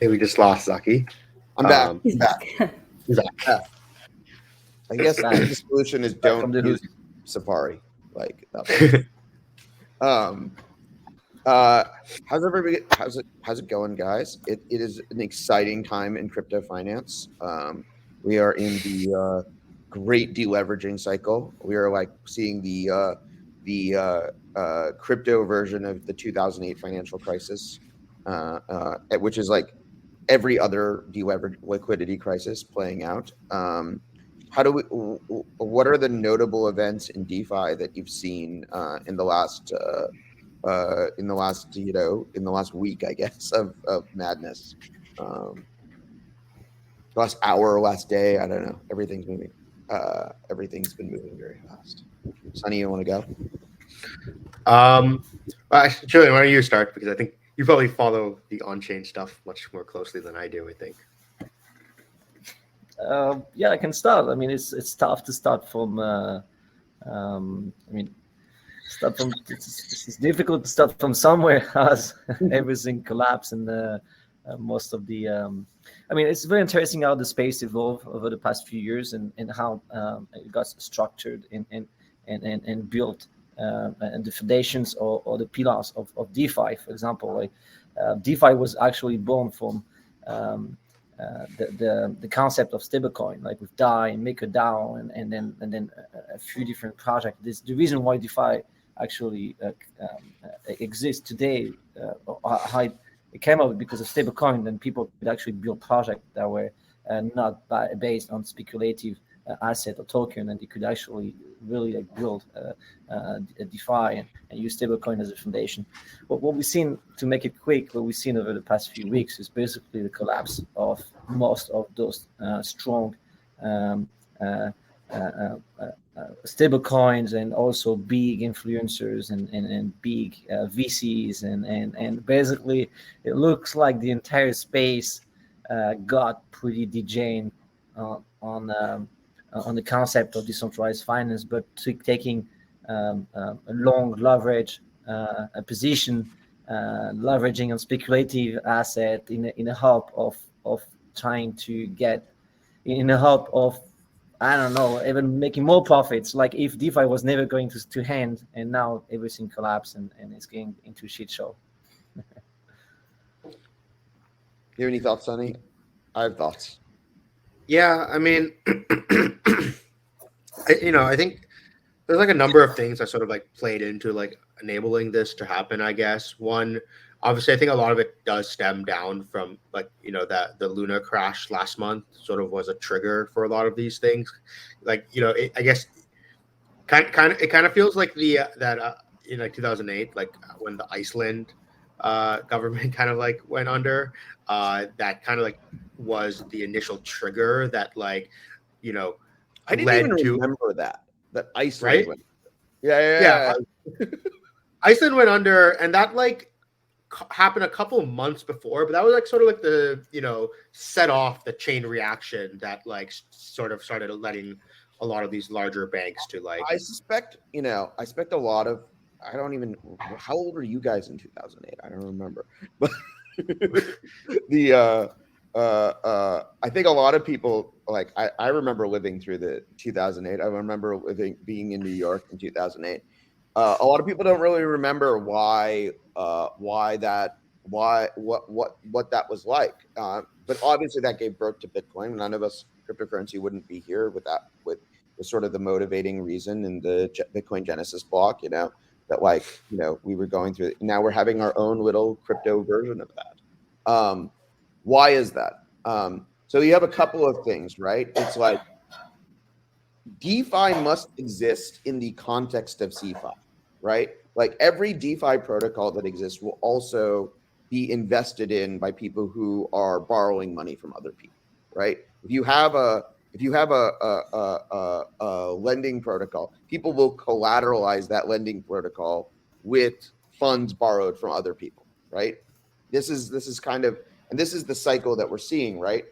think we just lost Zaki. I'm back. He's back. He's back. Yeah. I guess the solution is Back from don't the use hood. Safari. Like, how's everybody? How's it going, guys? It is an exciting time in crypto finance. We are in the great deleveraging cycle. We are like seeing the crypto version of the 2008 financial crisis, which is like every other deleverage liquidity crisis playing out. How do we? What are the notable events in DeFi that you've seen in the last week, I guess, of madness? Last hour, last day, I don't know. Everything's moving. Everything's been moving very fast. Sonny, you want to go? Julian, why don't you start? Because I think you probably follow the on-chain stuff much more closely than I do, I think. Yeah, I can start. I mean, it's tough to start from. It's difficult to start from somewhere as everything collapsed and most of the. It's very interesting how the space evolved over the past few years and how it got structured and built. And the foundations or the pillars of DeFi, for example, like DeFi was actually born from the concept of stablecoin, like with DAI and MakerDAO, and then a few different projects. The reason why DeFi actually exists today, how it came out because of stablecoin, and people could actually build projects that were not based on speculative asset or token, and they could actually really build a DeFi and use stablecoin as a foundation. But what we've seen, to make it quick, what we've seen over the past few weeks is basically the collapse of most of those strong stablecoins and also big influencers and big VCs and basically it looks like the entire space got pretty dejected on the concept of decentralized finance, but taking a long leverage a position, leveraging on speculative asset in a hope of trying to get in a hope of, I don't know, even making more profits. Like if DeFi was never going to hand, and now everything collapsed and it's getting into a shit show. You have any thoughts, Sonny? I have thoughts. Yeah, I mean, I think there's like a number of things that sort of like played into like enabling this to happen, I guess. One, obviously, I think a lot of it does stem down from like, that the Luna crash last month sort of was a trigger for a lot of these things. Like, I guess it kind of feels like that in like 2008, like when the Iceland government kind of like went under, that kind of like was the initial trigger that like, I didn't led even to remember that Iceland right. went. Yeah. Iceland went under, and that like happened a couple of months before, but that was like sort of like the set off the chain reaction that like sort of started letting a lot of these larger banks to like. I suspect a lot of. I don't even. How old were you guys in 2008? I don't remember, but I think a lot of people like I remember living through the 2008. I remember being in New York in 2008. A lot of people don't really remember what that was like. But obviously that gave birth to Bitcoin. None of us cryptocurrency wouldn't be here with sort of the motivating reason in the Bitcoin Genesis block. That like we were going through. Now we're having our own little crypto version of that. Why is that? So you have a couple of things, right? It's like DeFi must exist in the context of CeFi, right? Like every DeFi protocol that exists will also be invested in by people who are borrowing money from other people, right? If you have a lending protocol, people will collateralize that lending protocol with funds borrowed from other people, right? This is kind of, and this is the cycle that we're seeing, right?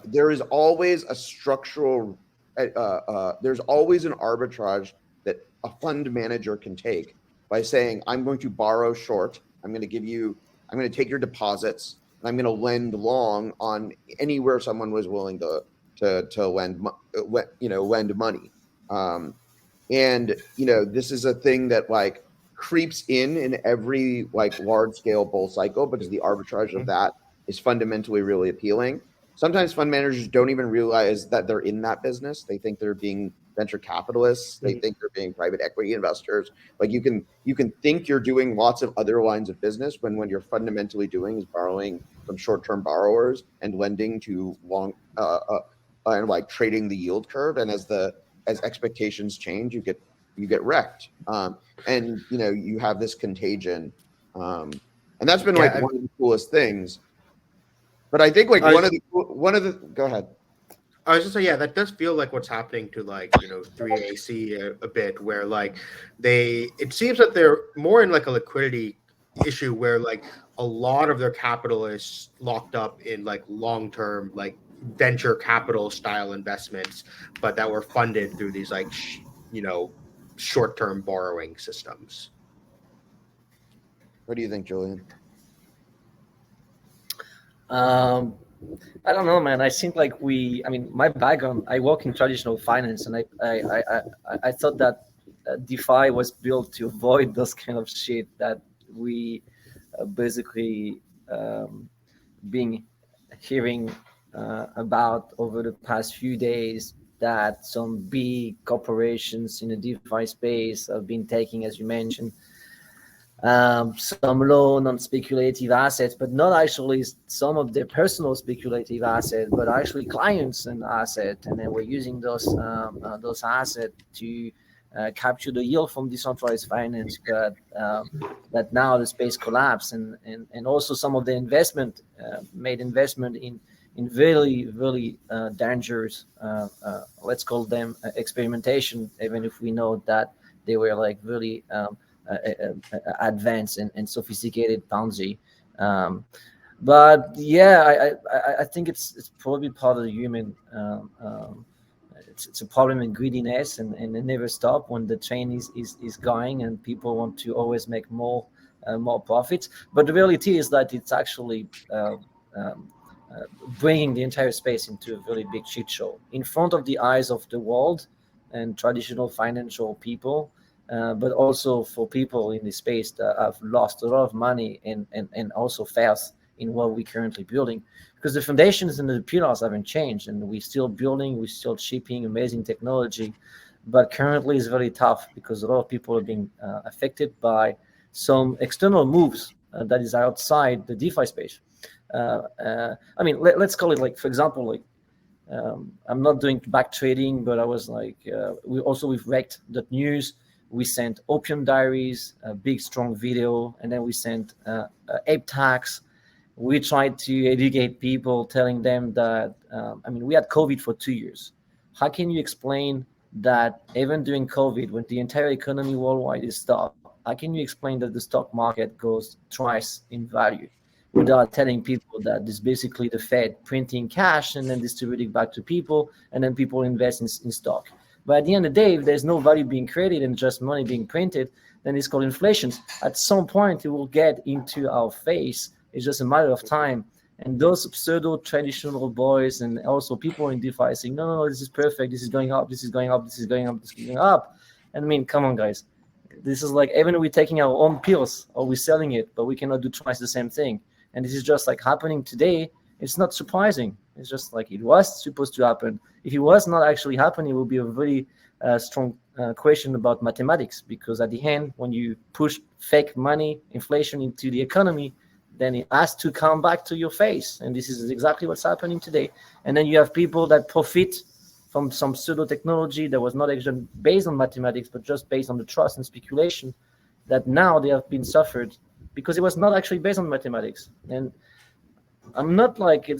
There is always a structural, there's always an arbitrage that a fund manager can take by saying, I'm going to borrow short. I'm going to take your deposits and I'm going to lend long on anywhere someone was willing to lend money. And this is a thing that like creeps in every like large scale bull cycle, because the arbitrage of that is fundamentally really appealing. Sometimes fund managers don't even realize that they're in that business. They think they're being venture capitalists. They think they're being private equity investors. Like you can think you're doing lots of other lines of business when what you're fundamentally doing is borrowing from short-term borrowers and lending to long and like trading the yield curve. And as expectations change, you get wrecked. And you have this contagion. And that's been like one of the coolest things. But I think like one of the go ahead. I was just saying, yeah, that does feel like what's happening to like 3AC a bit, where like it seems that they're more in like a liquidity issue where like a lot of their capital is locked up in like long-term like venture capital style investments, but that were funded through these like short-term borrowing systems. What do you think, Julian? I don't know, man. I think like my background, I work in traditional finance, and I thought that DeFi was built to avoid those kind of shit that we basically being hearing about over the past few days, that some big corporations in the DeFi space have been taking, as you mentioned, some loan on speculative assets, but not actually some of their personal speculative assets, but actually clients and assets, and then we're using those assets to capture the yield from decentralized finance. But that now the space collapsed, and also some of the investment in very, very dangerous, let's call them experimentation, even if we know that they were like really advanced and sophisticated Ponzi. But yeah, I think it's probably part of the human. It's a problem in greediness, and it never stop when the train is going, and people want to always make more profits. But the reality is that it's actually bringing the entire space into a really big shit show in front of the eyes of the world and traditional financial people. But also for people in the space that have lost a lot of money and also fails in what we're currently building, because the foundations and the pillars haven't changed, and we're still building, we're still shipping amazing technology. But currently it's very tough because a lot of people are being affected by some external moves that is outside the DeFi space. Let's call it, like, for example, like, I'm not doing back trading, but I was like, we also with Rekt.news, we sent Opium Diaries, a big strong video, and then we sent Ape Tax. We tried to educate people, telling them that we had COVID for 2 years. How can you explain that even during COVID, when the entire economy worldwide is stopped, how can you explain that the stock market goes twice in value, without telling people that this is basically the Fed printing cash and then distributing back to people, and then people invest in stock? But at the end of the day, if there's no value being created and just money being printed, then it's called inflation. At some point, it will get into our face. It's just a matter of time. And those pseudo traditional boys and also people in DeFi saying, no, this is perfect. This is going up. This is going up. This is going up. This is going up. And I mean, come on, guys. This is like, even we're taking our own pills or we're selling it, but we cannot do twice the same thing. And this is just like happening today. It's not surprising. It's just like it was supposed to happen. If it was not actually happening, it would be a very strong question about mathematics, because at the end, when you push fake money, inflation into the economy, then it has to come back to your face. And this is exactly what's happening today. And then you have people that profit from some pseudo technology that was not actually based on mathematics, but just based on the trust and speculation, that now they have been suffered because it was not actually based on mathematics. And I'm not like,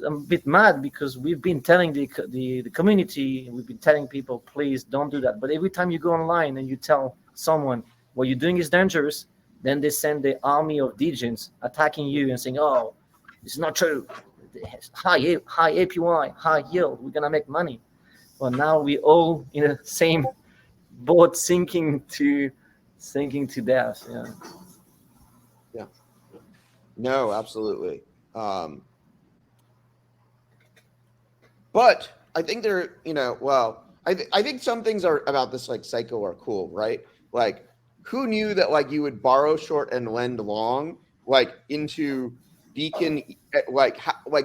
I'm a bit mad because we've been telling the community, we've been telling people, please don't do that. But every time you go online and you tell someone what you're doing is dangerous, then they send the army of degens attacking you and saying, oh, it's not true. High APY, high yield, we're going to make money. Well, now we all in the same boat sinking to death. Yeah. No, absolutely. Um, but I think there, I think some things are about this like cycle are cool, right? Like, who knew that like you would borrow short and lend long, like into Beacon, like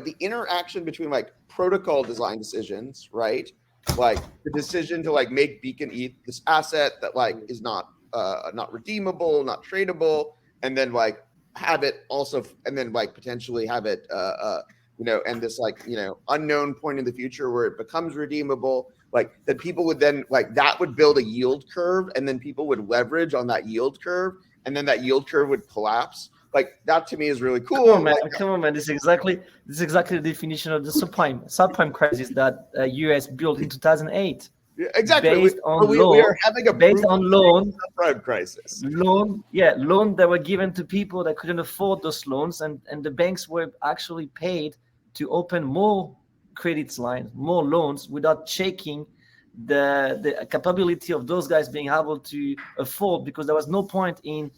the interaction between like protocol design decisions, right? Like the decision to like make Beacon ETH this asset that like is not redeemable, not tradable, and then like have it also, and then like potentially have it and this like unknown point in the future where it becomes redeemable, like that people would then like that would build a yield curve, and then people would leverage on that yield curve, and then that yield curve would collapse. Like that to me is really Come on, cool. man! Like, Come on, man! This is exactly the definition of the subprime crisis that U.S. built in 2008, exactly. based on We law, are having a based proof on of loan, subprime crisis. loan that were given to people that couldn't afford those loans, and the banks were actually paid to open more credit lines, more loans, without checking the capability of those guys being able to afford, because there was no point in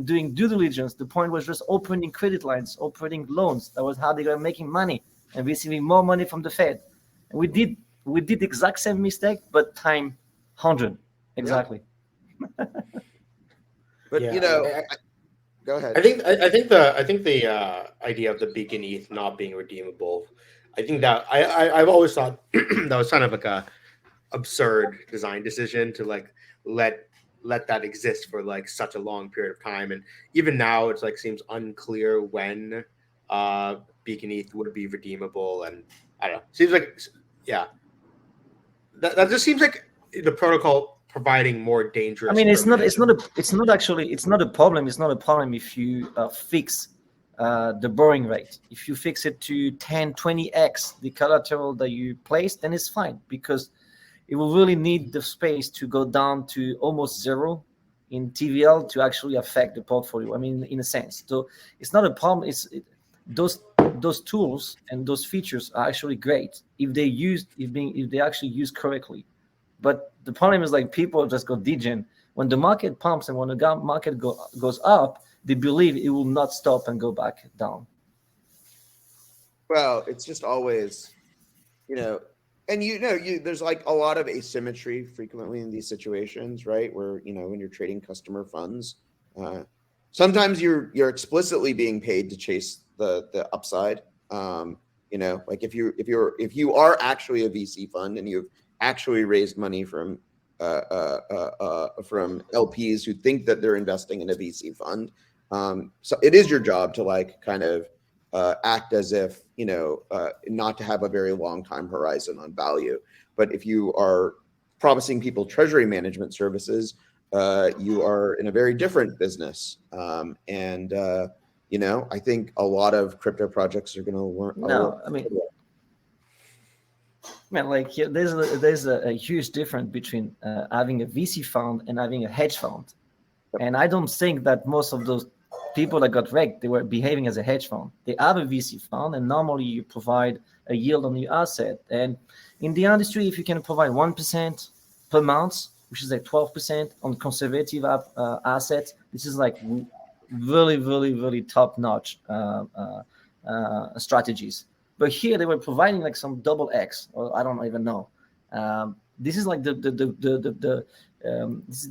doing due diligence. The point was just opening credit lines, opening loans. That was how they were making money and receiving more money from the Fed. And we did the exact same mistake, but time 100 exactly. But Yeah, go ahead. I think the idea of the Beacon ETH not being redeemable, I think that I've always thought that was kind of like a absurd design decision to like let let that exist for like such a long period of time, and even now it's like seems unclear when uh Beacon ETH would be redeemable, and I don't know, seems like yeah, that just seems like the protocol providing more I dangerous mean, it's not. primitives. It's not a. It's not actually. It's not a problem. It's not a problem if you fix the borrowing rate. If you fix it to 10, 20x the collateral that you place, then it's fine, because it will really need the space to go down to almost zero in TVL to actually affect the portfolio. I mean, in a sense, so it's not a problem. Those those tools and those features are actually great if they actually used correctly. But the problem is, like, people just go degen when the market pumps, and when the market goes up, they believe it will not stop and go back down. Well, it's just always, you know, and there's like a lot of asymmetry frequently in these situations, right? Where when you're trading customer funds, uh, sometimes you're explicitly being paid to chase the upside. Like if you are actually a VC fund and you've actually raised money from LPs who think that they're investing in a VC fund, so it is your job to like kind of act as if not to have a very long time horizon on value. But if you are promising people treasury management services, you are in a very different business. I think a lot of crypto projects are going to learn. No, I mean, man, like, yeah, there's a huge difference between having a VC fund and having a hedge fund. And I don't think that most of those people that got wrecked, they were behaving as a hedge fund. They have a VC fund, and normally you provide a yield on your asset. And in the industry, if you can provide 1% per month, which is like 12% on conservative assets, this is like really, really, really top notch strategies. But here they were providing like some double X, or I don't even know. This is like this is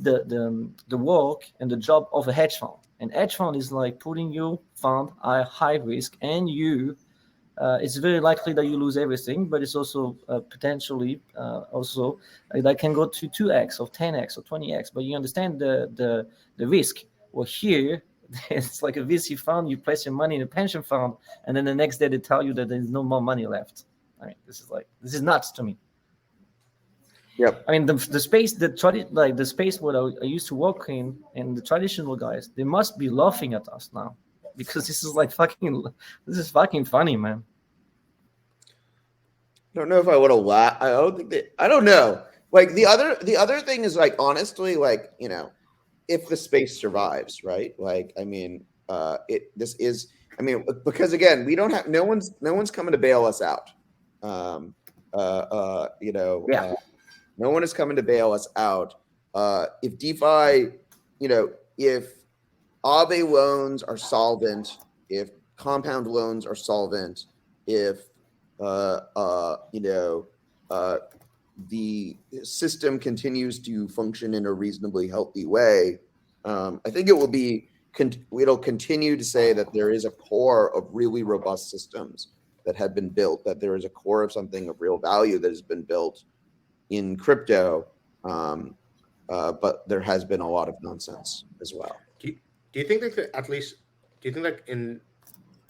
the work and the job of a hedge fund. And hedge fund is like putting your fund at high risk, and it's very likely that you lose everything, but it's also potentially also that can go to 2x or 10x or 20x. But you understand the risk. Well, here it's like a VC fund. You place your money in a pension fund, and then the next day they tell you that there's no more money left. I mean, this is nuts to me. Yep. I mean, the space, the space where I used to work in, and the traditional guys, they must be laughing at us now, because this is fucking funny, man. I don't know if I would have laughed. I don't think that. I don't know. Like the other thing is like honestly, like if the space survives, right? Like I mean, this is. I mean, because again, we don't have no one's coming to bail us out. Um, Yeah. No one is coming to bail us out. If DeFi, if Aave loans are solvent, if compound loans are solvent, if the system continues to function in a reasonably healthy way, I think it'll continue to say that there is a core of really robust systems that have been built, that there is a core of something of real value that has been built in crypto, but there has been a lot of nonsense as well. Do you think that at least, do you think like in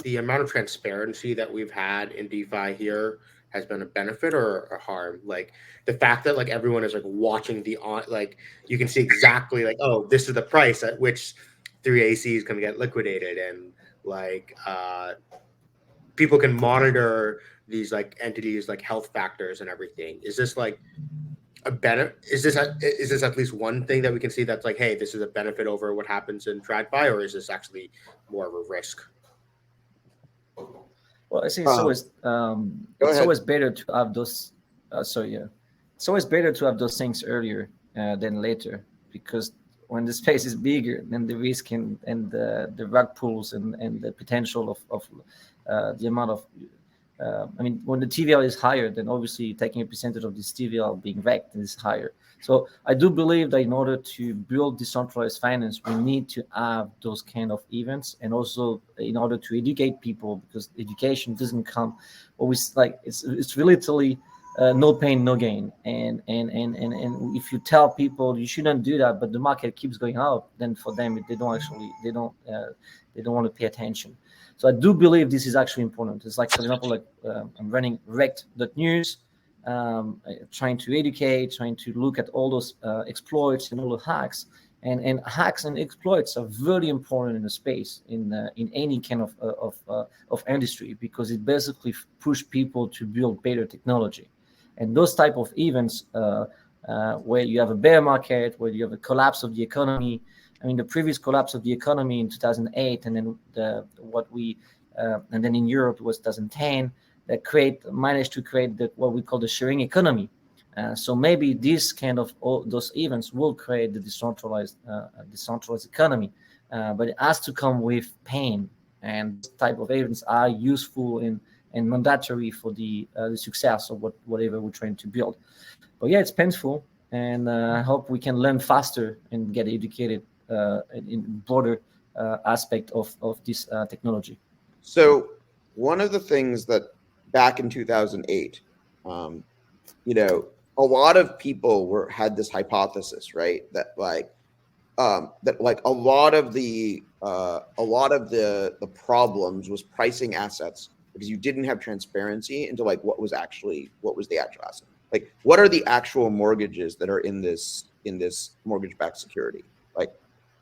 the amount of transparency that we've had in DeFi here has been a benefit or a harm? Like the fact that like everyone is like watching like you can see exactly like, oh, this is the price at which 3AC is going to get liquidated, and like people can monitor these like entities like health factors and everything. Is this like a benefit? Is this at least one thing that we can see that's like, hey, this is a benefit over what happens in TradFi, or is this actually more of a risk? Well, I think it's always better to have those. It's always better to have those things earlier than later, because when the space is bigger, then the risk and the rug pulls and the potential of the amount of. When the TVL is higher, then obviously taking a percentage of this TVL being wrecked is higher. So I do believe that in order to build decentralized finance, we need to have those kind of events, and also in order to educate people, because education doesn't come always like it's relatively no pain, no gain. And if you tell people you shouldn't do that, but the market keeps going up, then for them they don't want to pay attention. So I do believe this is actually important. It's like, for example, like I'm running Rekt.news, trying to educate, trying to look at all those exploits and all the hacks. And hacks and exploits are very important in the space, in any kind of industry, because it basically push people to build better technology. And those type of events where you have a bear market, where you have a collapse of the economy. The previous collapse of the economy in 2008, and then and then in Europe it was 2010, that managed to create what we call the sharing economy. So maybe this kind of those events will create the decentralized economy, but it has to come with pain. And this type of events are useful and mandatory for the success of whatever we're trying to build. But yeah, it's painful, and I hope we can learn faster and get educated in broader aspect of this technology. So one of the things that back in 2008, a lot of people had this hypothesis, right? That a lot of the problems was pricing assets, because you didn't have transparency into like what was the actual asset. Like, what are the actual mortgages that are in this mortgage-backed security? Like,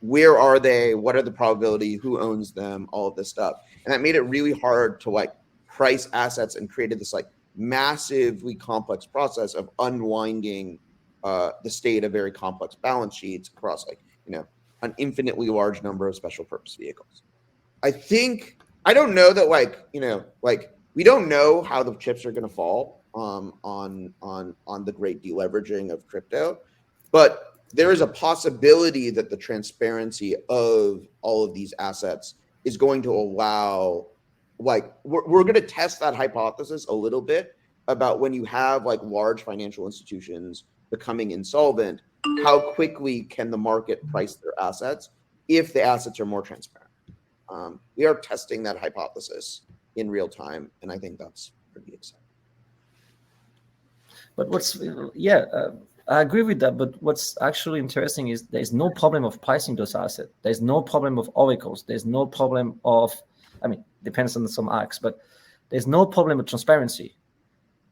where are they? What are the probability? Who owns them? All of this stuff. And that made it really hard to like price assets, and created this like massively complex process of unwinding the state of very complex balance sheets across an infinitely large number of special purpose vehicles. I don't know that we don't know how the chips are going to fall on the great deleveraging of crypto, but there is a possibility that the transparency of all of these assets is going to allow, we're going to test that hypothesis a little bit about when you have like large financial institutions becoming insolvent, how quickly can the market price their assets if the assets are more transparent. We are testing that hypothesis in real time, and I think that's pretty exciting. But I agree with that. But what's actually interesting is there's no problem of pricing those assets. There's no problem of oracles. There's no problem of, depends on some acts, but there's no problem with transparency.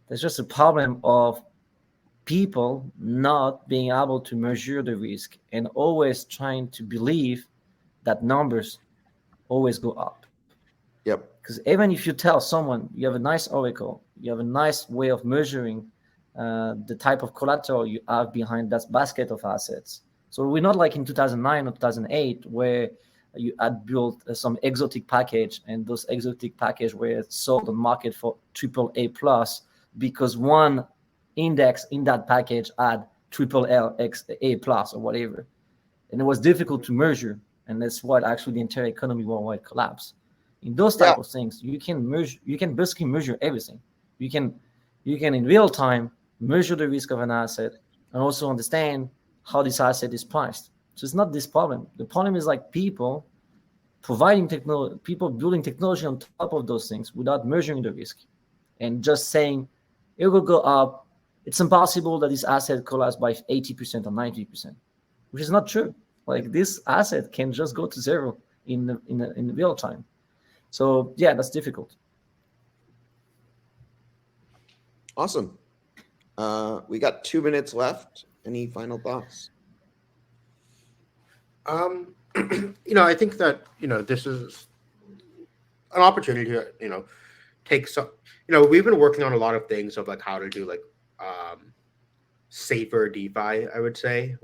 There's just a problem of people not being able to measure the risk and always trying to believe that numbers always go up. Yep. Because even if you tell someone you have a nice oracle, you have a nice way of measuring the type of collateral you have behind that basket of assets. So we're not like in 2009 or 2008 where you had built some exotic package, and those exotic package were sold on market for AAA plus because one index in that package had A plus or whatever. And it was difficult to measure. And that's what actually the entire economy worldwide collapsed. In those type of things, you can basically measure everything. You can in real time measure the risk of an asset and also understand how this asset is priced. So it's not this problem. The problem is like people providing technology, people building technology on top of those things without measuring the risk and just saying it will go up. It's impossible that this asset collapse by 80% or 90%, which is not true. Like this asset can just go to zero in real time. So yeah, that's difficult. Awesome. We got 2 minutes left. Any final thoughts? I think that this is an opportunity to take some. We've been working on a lot of things of like how to do like safer DeFi. I would say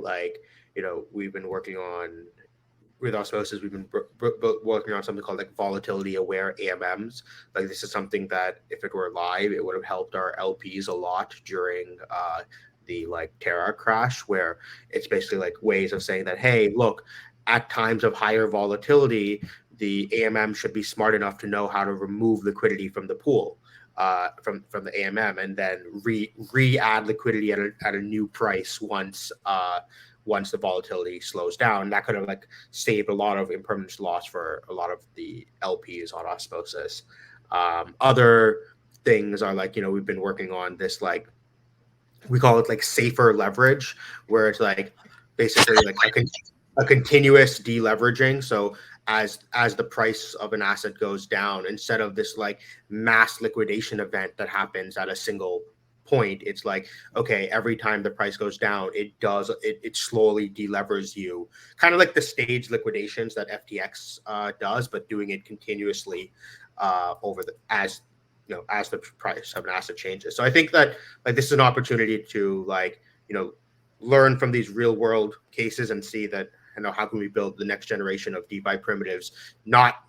we've been working on. With Osmosis, we've been working on something called like volatility aware AMMs. Like this is something that if it were live, it would have helped our LPs a lot during the like Terra crash, where it's basically like ways of saying that, hey, look, at times of higher volatility, the AMM should be smart enough to know how to remove liquidity from the pool, from the AMM, and then re-add liquidity at a new price once the volatility slows down. That could have like saved a lot of impermanence loss for a lot of the LPs on Osmosis. Other things are like, we've been working on this, like we call it like safer leverage, where it's like basically like a continuous deleveraging. So as the price of an asset goes down, instead of this like mass liquidation event that happens at a single point, it's like, okay, every time the price goes down, it slowly delevers you, kind of like the stage liquidations that FTX does, but doing it continuously as the price of an asset changes. So I think that like this is an opportunity to like learn from these real world cases and see that how can we build the next generation of DeFi primitives, not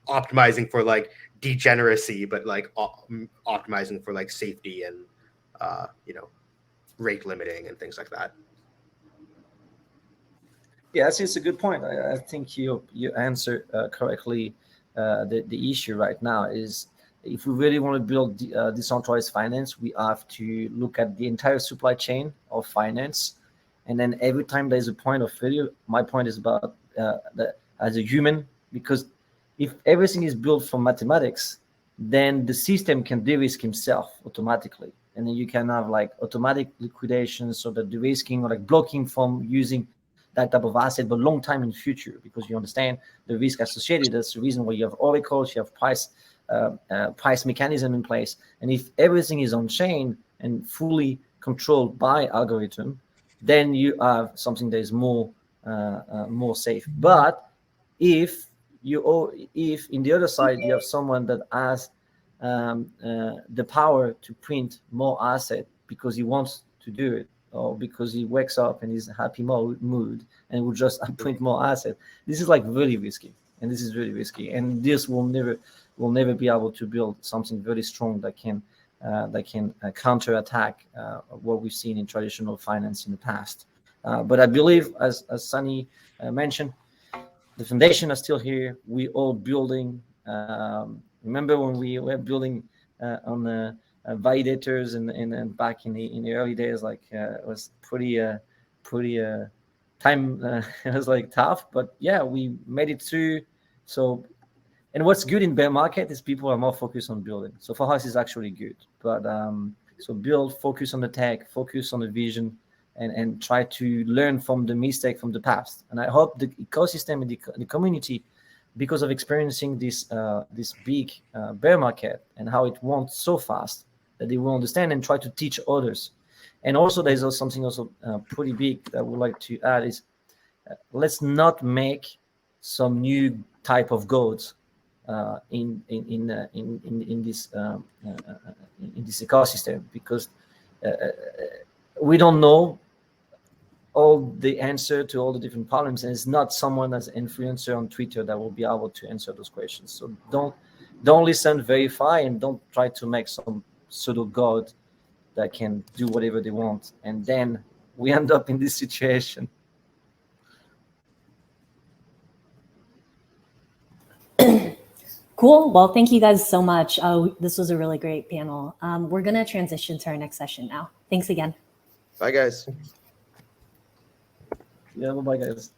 optimizing for like degeneracy, but like optimizing for like safety and rate limiting and things like that. Yeah, it's a good point. I think you answered correctly. The issue right now is if we really want to build decentralized finance, we have to look at the entire supply chain of finance. And then every time there's a point of failure, my point is about as a human, because if everything is built from mathematics, then the system can de-risk himself automatically. And then you can have like automatic liquidation, so that de-risking or like blocking from using that type of asset, but long time in the future, because you understand the risk associated. That's the reason why you have oracles, you have price mechanism in place. And if everything is on chain and fully controlled by algorithm, then you have something that is more safe. But if in the other side you have someone that has the power to print more asset because he wants to do it, or because he wakes up and is in happy mood and will just print more asset, this is like really risky, and this will never be able to build something very strong that can counterattack what we've seen in traditional finance in the past. But I believe, as Sunny mentioned, the foundation is still here. We all building. Remember when we were building on the validators and back in the early days, like it was pretty time. It was like tough, but yeah, we made it through. So. And what's good in bear market is people are more focused on building. So for us, it's actually good. But so build, focus on the tech, focus on the vision, and try to learn from the mistake from the past. And I hope the ecosystem and the community, because of experiencing this big bear market and how it went so fast, that they will understand and try to teach others. And also, there's also something also pretty big that I would like to add is let's not make some new type of gods in this ecosystem, because we don't know all the answer to all the different problems, and it's not someone as an influencer on Twitter that will be able to answer those questions. So don't listen, verify, and don't try to make some pseudo god that can do whatever they want, and then we end up in this situation. Cool. Well, thank you guys so much. This was a really great panel. We're going to transition to our next session now. Thanks again. Bye, guys. Yeah, bye, guys.